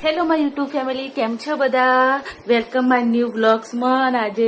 Hello my YouTube family, કેમ છો બધા? વેલકમ માય ન્યૂ વ્લોગ્સમાં. અને આજે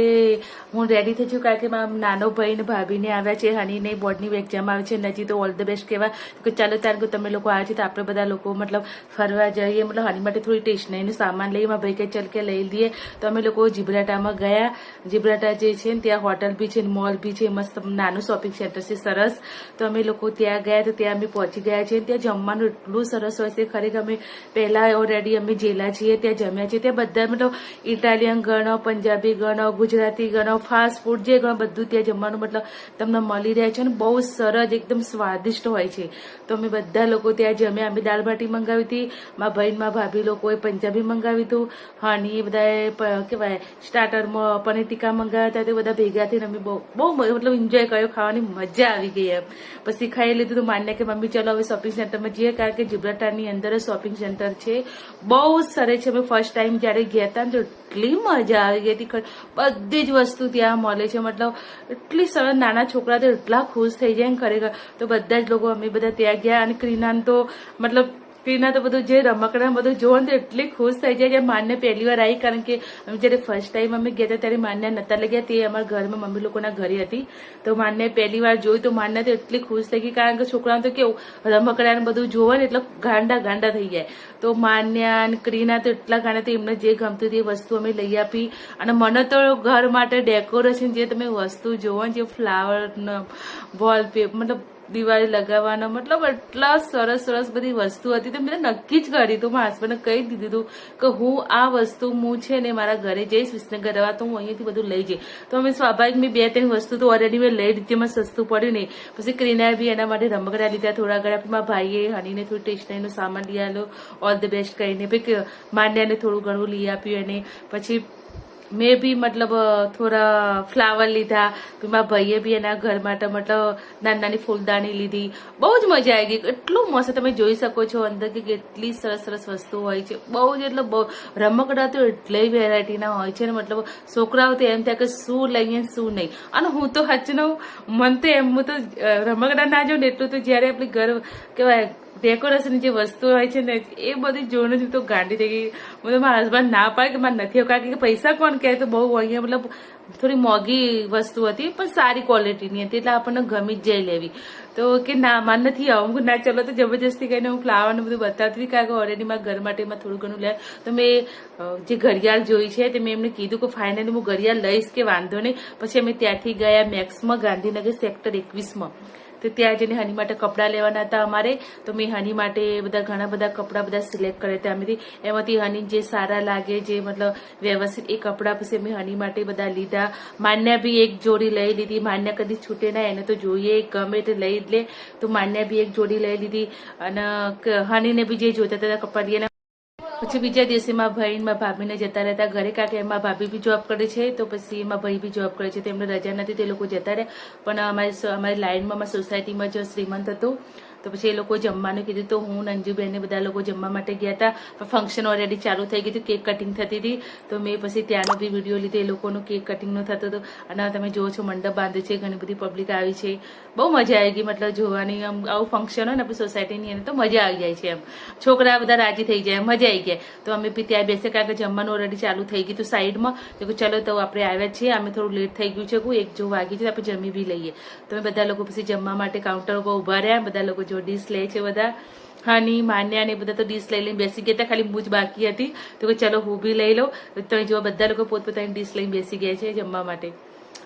હું રેડી થઈ છું કારણ કે મારા નાનો ભાઈ ને ભાભીને આવ્યા છે. હનીને બોર્ડની એક્ઝામ આવે છે નજી, તો ઓલ ધ બેસ્ટ કહેવા કે ચાલો ત્યારે કે તમે લોકો આવ્યા છે તો આપણે બધા લોકો મતલબ ફરવા જઈએ, મતલબ હની માટે થોડી સ્ટેશનરીનું સામાન લઈએ. મારા ભાઈ કે ચાલ કે લઈ લઈએ, તો અમે લોકો જીબ્રાટામાં ગયા. જીબ્રાટા જે છે ને ત્યાં હોટલ બી છે, મોલ બી છે, મસ્ત નાનું શોપિંગ સેન્ટર છે સરસ. તો અમે લોકો ત્યાં ગયા, તો ત્યાં અમે પહોંચી ગયા છે. ત્યાં જમવાનું એટલું સરસ હોય છે ખરેખર. અમે પહેલા ઓલરેડી અમે જેલા છીએ ત્યાં જમ્યા છીએ. ત્યાં બધા મતલબ ઇટાલિયન ગણો, પંજાબી ગણો, ગુજરાતી ગણો, ફાસ્ટ ફૂડ જે ગણો બધું ત્યાં જમવાનું મતલબ તમને મળી રહે છે અને બહુ સરસ એકદમ સ્વાદિષ્ટ હોય છે. તો અમે બધા લોકો ત્યાં જમ્યા. અમે દાળ બાટી મંગાવી હતી, મારા ભાઈ મારા ભાભી લોકોએ પંજાબી મંગાવ્યું હતું. હની બધા કેવાય સ્ટાર્ટરમાં પનીર ટીકા મંગાવ્યા હતા. તે બધા ભેગા થઈને અમે બહુ મતલબ એન્જોય કર્યો, ખાવાની મજા આવી ગઈ એમ. પછી ખાઈ લીધું તો માન્ય કે મમ્મી ચલો હવે શોપિંગ સેન્ટરમાં જઈએ, કારણ કે જીબ્રાટારની અંદર જ શોપિંગ સેન્ટર છે. બહુ સરસ છે. અમે ફર્સ્ટ ટાઈમ જયારે ગયા હતા ને તો એટલી મજા આવી ગઈ હતી. બધી જ વસ્તુ ત્યાં મળે છે, મતલબ એટલી સરસ. નાના છોકરા તો એટલા ખુશ થઈ જાય ને ખરેખર. તો બધા જ લોકો અમે બધા ત્યાં ગયા. અને ક્રીનાન તો મતલબ ક્રીના તો બધું જે રમકડા બધું જોવો ને તો એટલી ખુશ થઈ જાય કે માન્ય પહેલી વાર આવી, કારણ કે જયારે ફર્સ્ટ ટાઈમ અમે ગયા હતા ત્યારે માન્ય નતા લઈ ગયા. તે અમારા ઘરમાં મમ્મી લોકોના ઘરે હતી, તો માન્ય પહેલી વાર જોઈ તો માન્ય તો એટલી ખુશ થઈ ગઈ, કારણ કે છોકરાઓ તો કેવું રમકડા ને બધું જોવે ને એટલે ગાંડા થઈ જાય. તો માન્ય અને ક્રીના તો એટલા ગાંડા, તો એમને જે ગમતી હતી એ વસ્તુ અમે લઈ આપી. અને મને તો ઘર માટે ડેકોરેશન જે તમે વસ્તુ જોવો ને, જે ફ્લાવર વોલપેપર મતલબ દિવાળી લગાવવાનો મતલબ એટલા સરસ બધી વસ્તુ હતી. તો મેં નક્કી જ કરી હતું, મારા હસબન્ડને કહી દીધું હતું કે હું આ વસ્તુ હું છે ને મારા ઘરે જઈશ વિસનગર રહેવા, તો હું અહીંયાથી બધું લઈ જઈ. તો અમે સ્વાભાવિક મેં 2-3 વસ્તુ તો ઓલરેડી મેં લઈ લીધી, એમાં સસ્તું પડ્યું નહીં. પછી ક્રીનાએ બી એના માટે રમકડા લીધા થોડા ઘણા. મારા ભાઈએ હનીને થોડું સ્ટેશનરીનું સામાન લઈ આવ્યો, ઓલ ધ બેસ્ટ કહીને. પછી માન્યાને થોડું ઘણું લઈ આપ્યું એને. પછી મેં બી મતલબ થોડા ફ્લાવર લીધા. મારા ભાઈએ બી એના ઘર માટે મતલબ નાની ફૂલદાની લીધી. બહુ જ મજા આવી ગઈ. એટલું મસ્ત તમે જોઈ શકો છો અંદર કે કેટલી સરસ વસ્તુ હોય છે. બહુ જ એટલે બહુ રમકડા તો એટલી વેરાયટીના હોય છે ને, મતલબ છોકરાઓ તો એમ થાય કે શું લઈએ શું નહીં. અને હું તો હચનું મન તો એમ હું તો રમકડા ના જોઉં ને એટલું તો જયારે આપણી ઘર કેવાય ડેકોરેશન જે વસ્તુ હોય છે ને એ બધી જોઈને જ તો ગાંડી થઈ ગઈ. હું તો મારા હસબન્ડ ના પાડે કે મારે નથી, કારણ કે પૈસા કોણ કહે, તો બહુ અહીંયા મતલબ થોડી મોંઘી વસ્તુ હતી પણ સારી ક્વોલિટીની હતી, એટલે આપણને ગમી જ જાય લેવી. તો કે ના મારે નથી આવું, ના ચલો. તો જબરજસ્તી કહીને હું ફ્લાવર ને બધું બતાવતી હતી, કારણ કે ઓલરેડી મારા ઘર માટે થોડું ઘણું લે. તો મેં જે ઘડિયાળ જોઈ છે તે મેં એમને કીધું કે ફાઇનલી હું ઘડિયાળ લઈશ કે વાંધો નહીં. પછી અમે ત્યાંથી ગયા મેક્સમાં, ગાંધીનગર સેક્ટર 21માં. તો ત્યાં જઈને હની માટે કપડાં લેવાના હતા અમારે. તો મેં હની માટે ઘણા બધા કપડાં બધા સિલેક્ટ કર્યા હતા અમેથી. એમાંથી હની જે સારા લાગે, જે મતલબ વ્યવસ્થિત એ કપડાં પછી અમે હની માટે બધા લીધા. માન્ય બી એક જોડી લઈ લીધી. માન્ય કદી છૂટે ના, એને તો જોઈએ ગમે તે લઈ જ લે. તો માન્ય બી એક જોડી લઈ લીધી. અને હનીને બી જે જોતા હતા કપડાં લઈએ. પછી બીજા દિવસે મારા ભાઈ મારા ભાભીને જતા રહેતા ઘરે, કારણ કે એમાં ભાભી બી જોબ કરે છે, તો પછી એમાં ભાઈ બી જોબ કરે છે, તો એમને રજા નથી, તે લોકો જતા રહે. પણ અમારી લાઈનમાં અમારી સોસાયટીમાં જો શ્રીમંત હતું, તો પછી એ લોકો જમવાનું કીધું. તો હું નંજુબેન ને બધા લોકો જમવા માટે ગયા હતા. પણ ફંક્શન ઓલરેડી ચાલુ થઈ ગયું હતું, કેક કટિંગ થતી હતી. તો મેં પછી ત્યાંનો બી વિડીયો લીધો, એ લોકોનું કેક કટિંગનું થતું હતું. અને તમે જુઓ છો મંડપ બાંધ્યો છે, ઘણી બધી પબ્લિક આવી છે. બહુ મજા આવી ગઈ મતલબ જોવાની. આવું ફંક્શન હોય ને આપણી સોસાયટીની અંદર તો મજા આવી જાય છે એમ. છોકરા બધા રાજી થઈ જાય, મજા આવી ગયા. તો અમે બી ત્યાં બેસે, કારણ કે જમવાનું ઓલરેડી ચાલુ થઈ ગયું હતું સાઈડમાં. તો ચલો તો આપણે આવ્યા છીએ, અમે થોડું લેટ થઈ ગયું છે, 1 વાગી છે, આપણે જમી બી લઈએ. તો અમે બધા લોકો પછી જમવા માટે કાઉન્ટર ઉપર ઉભા રહ્યા. બધા લોકો જો ડીશ લે છે બધા. હની માન્યા ને બધા તો ડીશ લઈને બેસી ગયા હતા, ખાલી મુજ બાકી હતી. તો ચલો હું બી લઈ લઉં. તો જો બધા લોકો પોતપોતાની ડીશ લઈને બેસી ગયા છે જમવા માટે.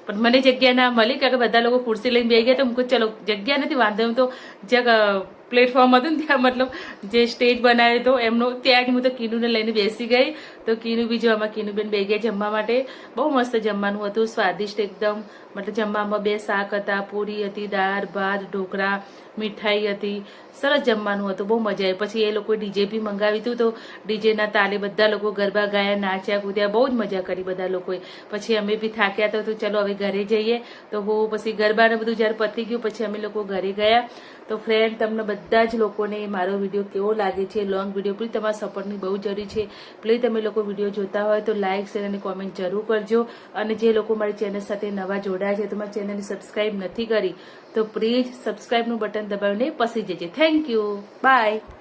પણ મને જગ્યા ના મળી, કારણ કે બધા લોકો ખુરશી લઈને બેસી ગયા. તો હું ચલો જગ્યા નથી વાંધો, હું તો જ્યાં પ્લેટફોર્મ હતું ને ત્યાં મતલબ જે સ્ટેજ બનાવ્યો હતો એમનો, ત્યાં જ હું તો કીનુને લઈને બેસી ગઈ. તો કીનુ બી જો આમાં કીનુબેન બેસી ગયા જમવા માટે. બહુ મસ્ત જમવાનું હતું, સ્વાદિષ્ટ એકદમ. મતલબ જમવામાં 2 શાક હતા, પૂરી હતી, દાળ ભાત, ઢોકળા, મીઠાઈ હતી. સરસ જમવાનું હતું, બહુ મજા આવી. પછી એ લોકોએ ડીજે બી મંગાવ્યું હતું, તો ડીજેના તાલે બધા લોકો ગરબા ગાયા, નાચ્યા કૂદ્યા, બહુ જ મજા કરી બધા લોકોએ. પછી અમે બી થાક્યા હતા, તો ચલો હવે ઘરે જઈએ. તો હું પછી ગરબા ને બધું જયારે પતી ગયું પછી અમે લોકો ઘરે ગયા. તો ફ્રેન્ડ, તમને બધા જ લોકોને મારો વિડીયો કેવો લાગે છે, લોંગ વિડીયો, પ્લીઝ તમારા સપોર્ટની બહુ જરૂરી છે. પ્લીઝ તમે લોકો વિડીયો જોતા હોય તો લાઇક, શેર અને કોમેન્ટ જરૂર કરજો. અને જે લોકો મારી ચેનલ સાથે નવા જોડાયા છે, તો મારી ચેનલને સબસ્ક્રાઇબ નથી કરી, તો પ્લીઝ સબસ્ક્રાઇબનું બટન દબાવીને પસી જજે. Thank you, by.